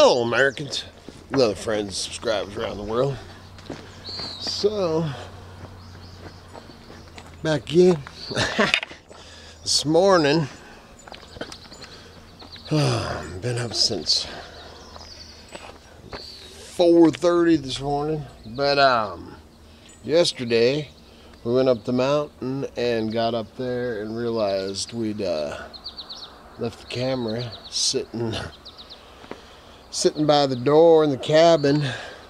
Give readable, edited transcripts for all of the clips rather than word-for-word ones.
Hello, Americans, and other friends and subscribers around the world. So, back again. This morning, been up since 4:30 this morning. But yesterday we went up the mountain and got up there and realized we'd left the camera sitting by the door in the cabin,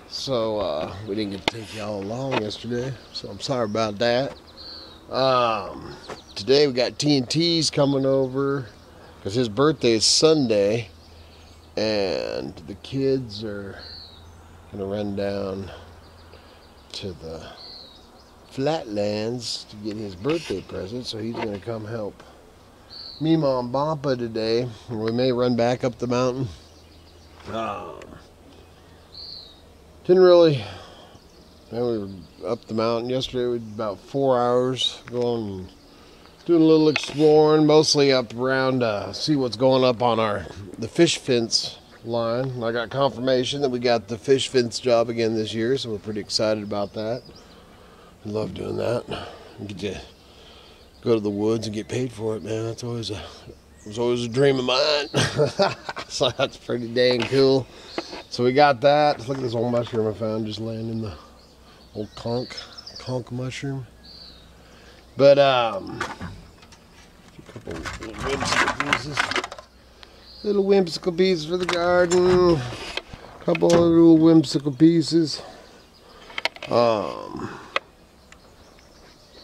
so we didn't get to take y'all along yesterday, so I'm sorry about that. Today we got T&T's coming over because his birthday is Sunday, and the kids are gonna run down to the Flatlands to get his birthday present, so he's gonna come help Mima and Bampa today. We may run back up the mountain. Didn't really. Man, we were up the mountain yesterday. We did about 4 hours going and doing a little exploring, mostly up around see what's going up on the fish fence line. I got confirmation that we got the fish fence job again this year, so we're pretty excited about that. I love doing that. Get to go to the woods and get paid for it, man. That's always it was always a dream of mine. So that's pretty dang cool. So we got that. Look at this old mushroom I found just laying in the old conch mushroom. But a couple little whimsical pieces for the garden. A couple of little whimsical pieces.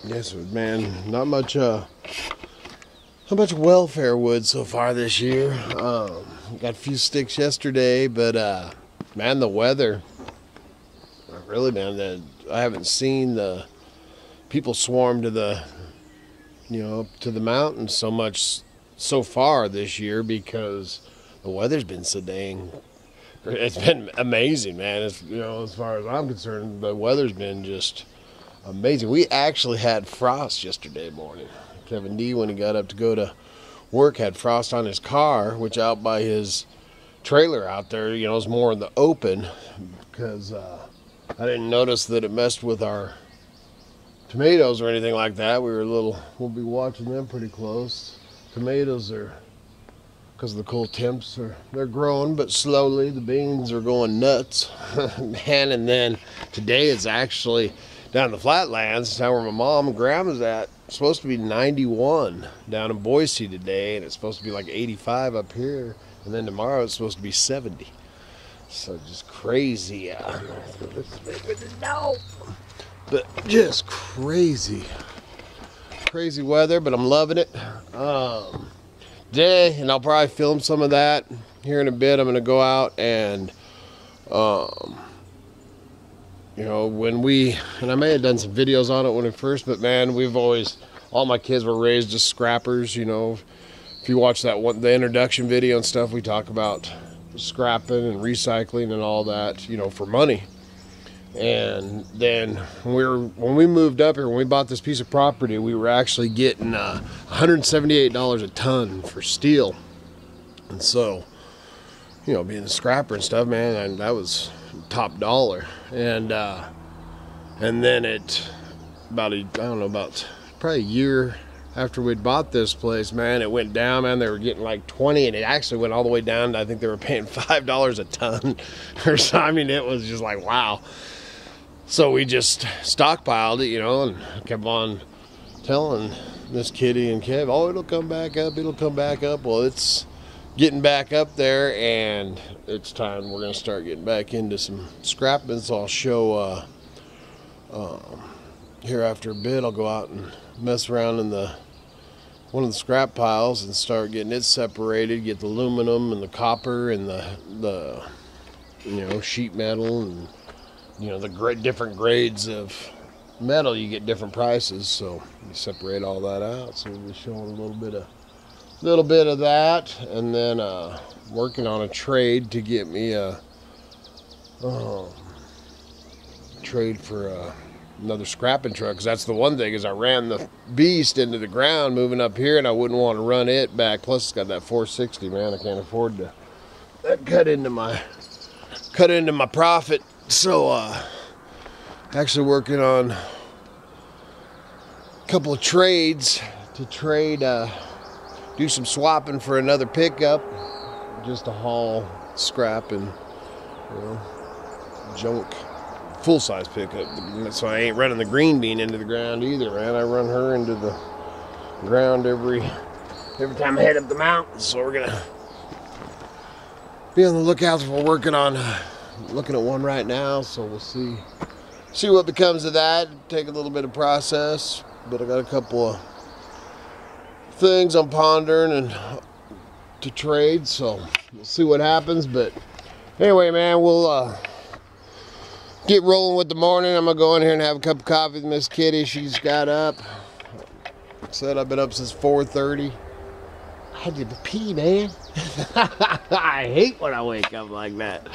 Yes, man, not much welfare wood so far this year. Got a few sticks yesterday, but man, the weather, really, man, I haven't seen the people swarm to the mountains so much so far this year because the weather's been so dang. It's been amazing, man. It's, as far as I'm concerned, the weather's been just amazing. We actually had frost yesterday morning. Kevin D, when he got up to go to work, had frost on his car, which out by his trailer out there, is more in the open, because I didn't notice that it messed with our tomatoes or anything like that. We'll be watching them pretty close. Tomatoes are, because of the cold temps, they're growing, but slowly. The beans are going nuts, man. And then today it's actually down in the Flatlands, down where my mom and grandma's at. It's supposed to be 91 down in Boise today, and it's supposed to be like 85 up here, and then tomorrow it's supposed to be 70. So just crazy. But just crazy weather, but I'm loving it. Today, and I'll probably film some of that here in a bit. I'm going to go out and and I may have done some videos on it when at first, but man, all my kids were raised as scrappers. If you watch the introduction video and stuff, we talk about scrapping and recycling and all that, for money. And then when we moved up here, when we bought this piece of property, we were actually getting $178 a ton for steel. And so, being a scrapper and stuff, man, and that was top dollar. And then probably a year after we'd bought this place, man, it went down, man. They were getting like 20, and it actually went all the way down to, I think they were paying $5 a ton or so. I mean, it was just like, wow. So we just stockpiled it, and kept on telling this kitty and Kev, oh, it'll come back up. Well, it's getting back up there, and it's time we're going to start getting back into some scrapping. So I'll show here after a bit. I'll go out and mess around in one of the scrap piles and start getting it separated, get the aluminum and the copper and the sheet metal and the different grades of metal. You get different prices, so you separate all that out. So we'll be showing a little bit of that, and then working on a trade to get me a trade for another scrapping truck, because that's the one thing, is I ran the beast into the ground moving up here, and I wouldn't want to run it back. Plus it's got that 460, man. I can't afford to that cut into my profit. So actually working on a couple of trades to trade, do some swapping for another pickup, just to haul scrap and, you know, junk. Full-size pickup, so I ain't running the green bean into the ground either, man. I run her into the ground every time I head up the mountain. So we're gonna be on the lookout. We're working on looking at one right now, so we'll see what becomes of that. Take a little bit of process, but I got a couple of things I'm pondering and to trade, so we'll see what happens. But anyway, man, we'll get rolling with the morning. I'm gonna go in here and have a cup of coffee with Miss Kitty. She's got up. Like I said, I've been up since 4:30. I had to pee, man. I hate when I wake up like that.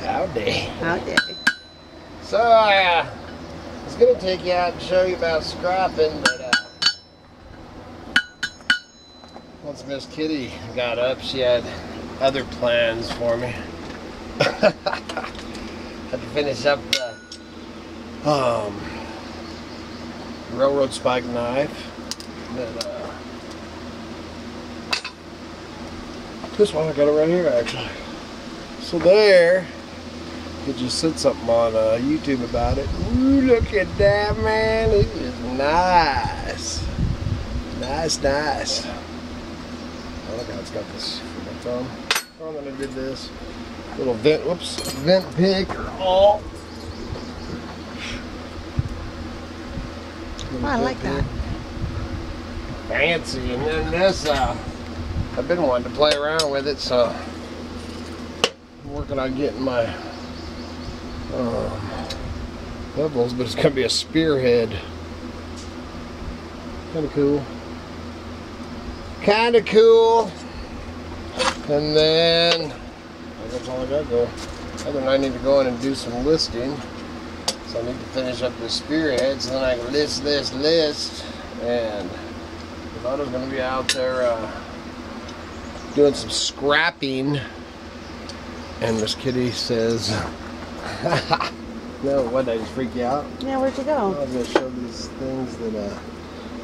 Howdy. Howdy. So I was gonna take you out and show you about scrapping, but once Miss Kitty got up, she had other plans for me. Had to finish up the railroad spike knife. That, this one, I got it right here actually. So there, you just said something on YouTube about it. Ooh, look at that, man. It is nice. Nice. Oh, look how it's got this for my thumb. Oh, and then I did this little vent pick or all. Oh, I like that. Fancy. And then this, I've been wanting to play around with it, so I'm working on getting my levels, but it's gonna be a spearhead. Kind of cool. And then that's all I got going. Other than I need to go in and do some listing. So I need to finish up the spearhead so then I can list. And I thought I was going to be out there doing some scrapping. And Miss Kitty says, no, what, did I just freak you out? Yeah, where'd you go? I was going to show these things that,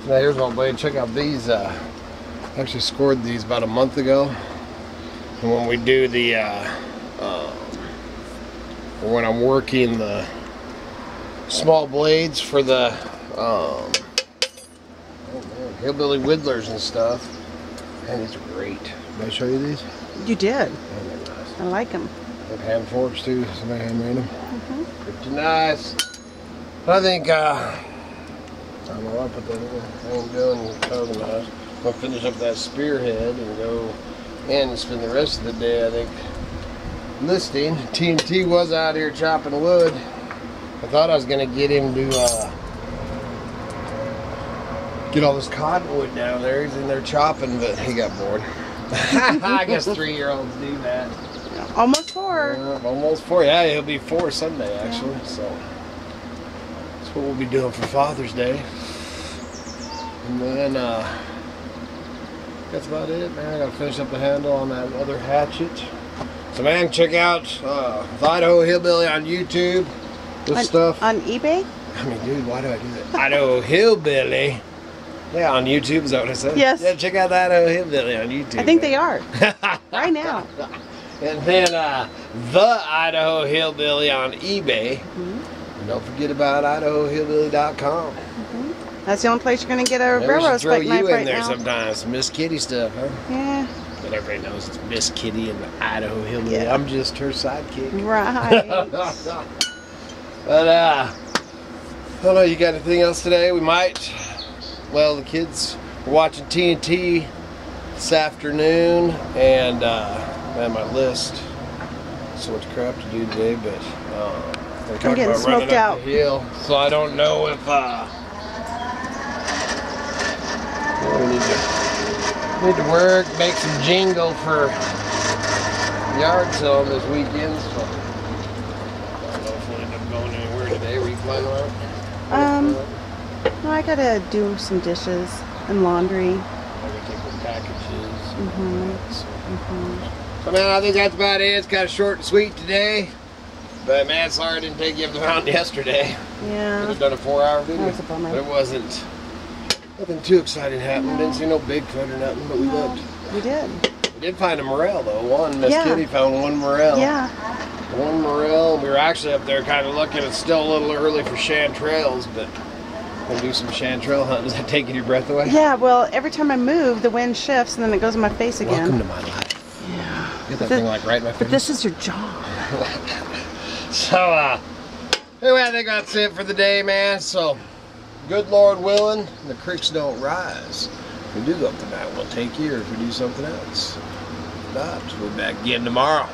now here's my blade. Check out these. I actually scored these about a month ago. And when we do the, when I'm working the small blades for the, Hillbilly whittlers and stuff. Man, these are great. Did I show you these? You did. Oh, they're nice. I like them. They have hand forks too. Somebody hand made them. Pretty nice. I think, I don't know, I'll put that in there. I ain't doing totally nice. I'm going to finish up that spearhead and go in and spend the rest of the day, I think, listing. TNT was out here chopping wood. I thought I was going to get him to get all this cottonwood down there. He's in there chopping, but he got bored. I guess 3-year-olds do that. Almost 4. Almost 4. Yeah, he'll be 4 Sunday, actually. Yeah. So that's what we'll be doing for Father's Day. And then that's about it, man. I gotta finish up the handle on that other hatchet. So, man, check out the Idaho Hillbilly on YouTube. This stuff. On eBay? I mean, dude, why do I do that? Idaho Hillbilly. Yeah, on YouTube, is that what I said? Yes. Yeah, check out the Idaho Hillbilly on YouTube. I think they are. Right now. And then the Idaho Hillbilly on eBay. And don't forget about IdahoHillbilly.com. That's the only place you're going to get a railroad spike knife right now. Sometimes. Miss Kitty stuff, huh? Yeah. But everybody knows it's Miss Kitty and the Idaho Hillbilly. Yeah. I'm just her sidekick. Right. But, I don't know, you got anything else today? We might. Well, the kids were watching TNT this afternoon, and man, my list. So much crap to do today, but I'm getting smoked out. The hill, so I don't know if we need to work, make some jingle for yard sale this weekend. So I don't know if we'll end up going anywhere today. Were you planning on it? No, I gotta do some dishes and laundry. I gotta take the packages. So man, I think that's about it. It's kind of short and sweet today. But man, sorry I didn't take you up the mountain yesterday. Yeah. Could have done a 4-hour video. That was a bummer. But it wasn't. Nothing too exciting happened. Didn't see no Bigfoot or nothing, but we looked. We did. We did find a morel though. Miss Kitty found one morel. Yeah. One morel. We were actually up there kind of looking. It's still a little early for chanterelles, but we'll do some chanterelle hunting. Is that taking your breath away? Yeah, well, every time I move, the wind shifts and then it goes in my face again. Welcome to my life. Yeah. Get that thing like right in my face. But this is your job. So, anyway, I think that's it for the day, man. So, good Lord willing, the creeks don't rise. If we do go up the mountain, we'll take you, or if we do something else. If not, we'll be back again tomorrow.